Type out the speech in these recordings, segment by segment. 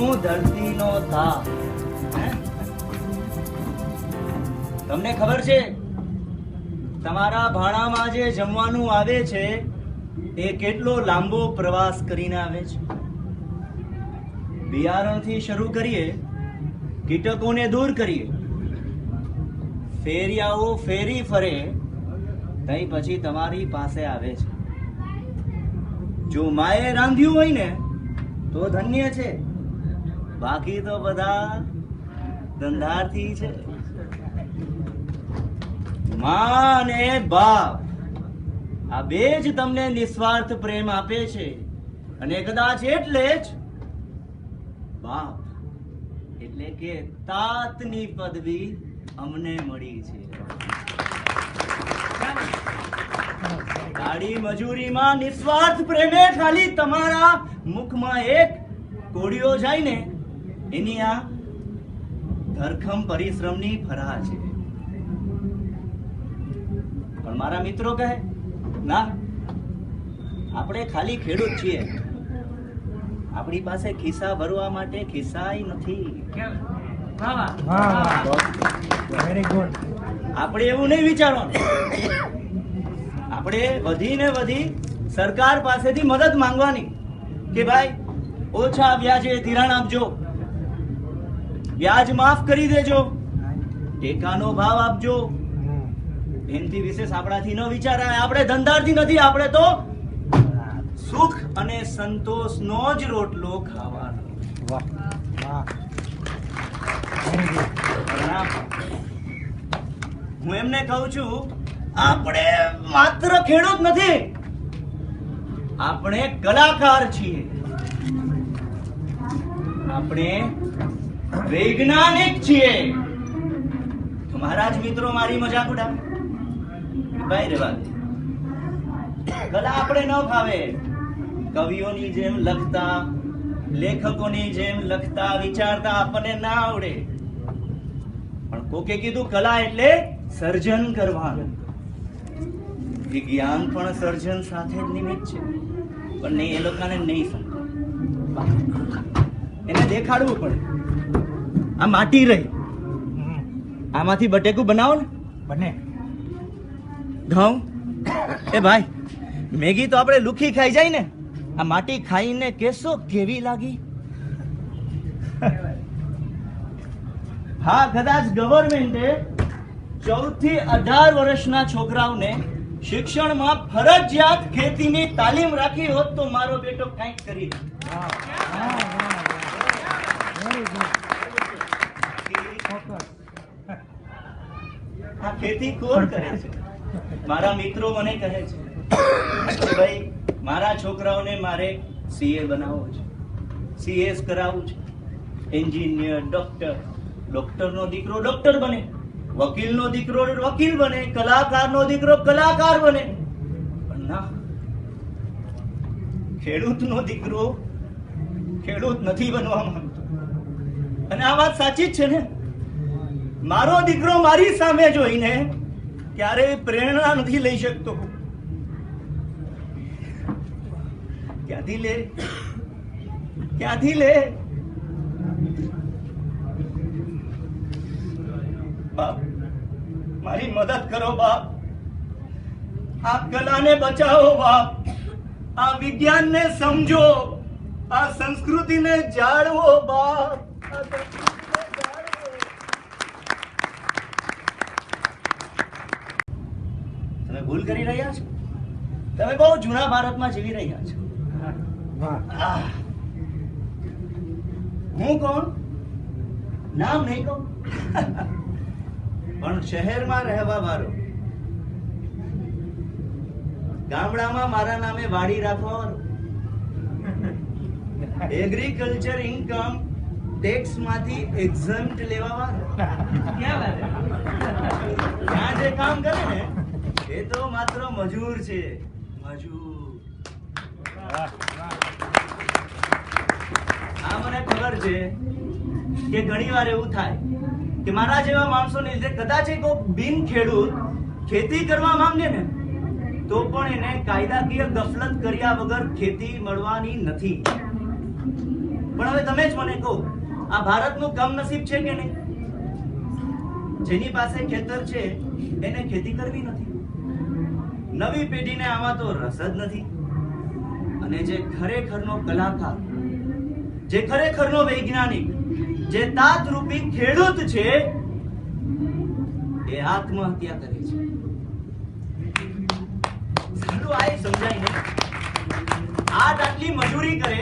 હું ધરતીનો તાપ. તમને ખબર છે તમારા ભાણામાં જે જમવાનું આવે છે એ કેટલો લાંબો પ્રવાસ કરીને આવે છે? બિયારણથી શરૂ કરીએ, કીટકોને દૂર કરીએ, ફેરિયાઓ ફેરી ફરે, તઈ પછી તમારી પાસે આવે છે. જો માએ રાંધ્યું હોય ને તો ધન્ય છે, બાકી તો બધા ધંધાર્થી છે. માં અને બાપ આ બે જ તમને નિસ્વાર્થ પ્રેમ આપે છે, અને કદાચ એટલે જ બાપ એટલે કે તાતની પદવી અમને મળી છે. ગાડી મજૂરીમાં નિસ્વાર્થ પ્રેમે ખાલી તમારા મુખમાં એક કોડિયો જાય ને એની આ ધરખમ પરિશ્રમની ફરા છે. પણ મારા મિત્રો કહે ના, આપણે ખાલી ખેડૂત છીએ, આપણી પાસે ખિસ્સા ભરવા માટે ખિસ્સાય નથી. આપણે એવું નહીં વિચારવાનું. આપણે વધીને વધી સરકાર પાસેથી મદદ માંગવાની કે ભાઈ ઓછા વ્યાજે ધિરાણ આપજો, વ્યાજ માફ કરી દેજો, ટેકાનો ભાવ આપજો. એનથી વિશેષ આપણાથી ન વિચારાય. આપણે ધંધારથી નથી, આપણે તો સુખ અને સંતોષનો જ રોટલો ખાવાનો. હું એમને કહું છું, આપણે માત્ર ખેડૂત નથી, આપણે કલાકાર છીએ, આપણે વૈજ્ઞાનિક છીએ. મારા જ મિત્રો મારી મજાક ઉડાવે, ભાઈ રેવા દે, કલા આપણે ન ફાવે. કવિઓની જેમ લખતા, લેખકોની જેમ લખતા વિચારતા આપણને ના આવડે. પણ કોકે કીધું કલા એટલે સર્જન કરવાનું. વિજ્ઞાન પણ સર્જન સાથે જ નિમિત્ત છે, પણ એ લોકોને નહીં સમજાય. એને દેખાડવું પડે. આ માટી રહી, આમાંથી બટેકું બનાવો ને બને. ઘઉં એ ભાઈ મેગી તો આપણે લુખી ખાઈ જાય ને, આ માટી ખાઈને કેસો કેવી લાગી. હા, કદાચ ગવર્મેન્ટે 14 થી 18 વર્ષના છોકરાઓને શિક્ષણમાં ફરજિયાત ખેતીની તાલીમ રાખી હોત તો મારો બેટો કંઈક કરી દે. આ ખેતી કોણ કરે છે? મારા મિત્રો મને કહે છે કે ભાઈ મારા છોકરાઓને મારે સીએ બનાવવો છે, સીએસ કરાવવું છે, એન્જિનિયર, ડોક્ટરનો દીકરો ડોક્ટર બને, વકીલનો દીકરો વકીલ બને, કલાકારનો દીકરો કલાકાર બને. પણ ના, ખેડૂતનો દીકરો ખેડૂત નથી બનવા માંગતો. અને આ વાત સાચી જ છે ને. મારો દીકરો મારી સામે જોઈને ક્યારેય પ્રેરણા નથી લઈ શકતો. ક્યાંથી લે? બાપ, મારી મદદ કરો બાપ. આ કલાને બચાવો બાપ. આ વિજ્ઞાનને સમજો, આ સંસ્કૃતિને જાળવો બાપ. તમે ભૂલ કરી રહ્યા છો. તમે બહુ જૂના ભારતમાં જીવી રહ્યા છો. હું કોણ? નામ નહીં કહું, પણ શહેરમાં રહેવા વાળો, ગામડામાં મારા નામે વાડી રાખવા વાળો, એગ્રીકલ્ચર ઇન્કમ ટેક્સ માંથી એક્ઝમ્પ્ટ લેવા વાળો. ત્યાં જે કામ કરે ને એ તો માત્ર મજૂર છે, મજૂર. આ મને ખબર છે કે ઘણી વાર એવું થાય કે મારા જેવા માણસોને લીધે કદાચ કોઈ બિન ખેડૂત ખેતી કરવા માંગે ને તો પણ એને કાયદાકીય ગફલત કર્યા વગર ખેતી મળવાની નથી. પણ હવે તમે જ મને કહો, આ ભારતનું કમનસીબ છે કે નહીં? જેની પાસે ખેતર છે એને ખેતી કરવી નથી, નવી પેઢીને આમાં તો રસ જ નથી. અને જે ખરેખરનો કલાકાર, જે ખરેખરનો વૈજ્ઞાનિક, જે તાતરૂપી ખેડૂત છે એ આત્મહત્યા કરે છે. સારું આ સમજાય ને, આટલી મજૂરી કરે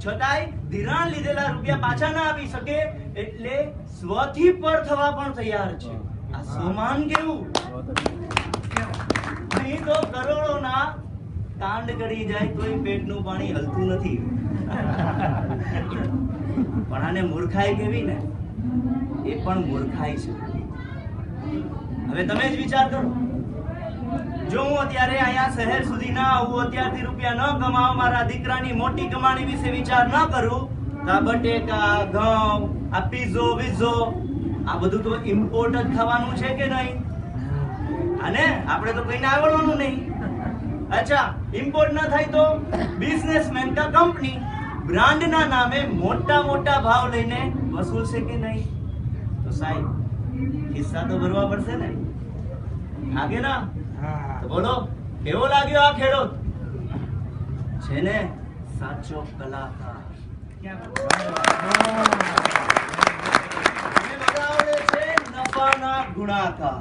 છતાંય ધિરાણ લીધેલા રૂપિયા પાછા ના આપી શકે એટલે સ્વથી પર થવા પણ તૈયાર છે. આ સોમાન કેવું! અહીં તો કરોડોના કાંડ કરી જાય તોય પેટનું પાણી હલતું નથી. પણ આને મૂર્ખાઈ કેવી ને, એ પણ મૂર્ખાઈ છે. હવે તમે જ વિચાર કરો, જો હું અત્યારે અહીંયા શહેર સુધી ના આવું, અત્યારથી રૂપિયા ન કમાવ, મારા દીકરાની મોટી કમાણી વિશે વિચાર ન કરું, તો આ બટેકા, ઘઉં, આ પીઝો વિઝો આ બધું તો ઇમ્પોર્ટ જ થવાનું છે કે નહીં? અને આપણે તો કઈને આવડવાનું નહીં. અચ્છા, ઇમ્પોર્ટ ન થાય તો બિઝનેસમેન કા કંપની બ્રાન્ડના નામે મોટા મોટા ભાવ લઈને વસૂલશે કે નહીં? તો સાહેબ ખિસ્સા તો ભરવા પડશે ને, આગે ના? તો બોલો, કેવો લાગ્યો આ ખેડૂત? છે ને સાચો કલાકાર. નફાના ગુણાકાર.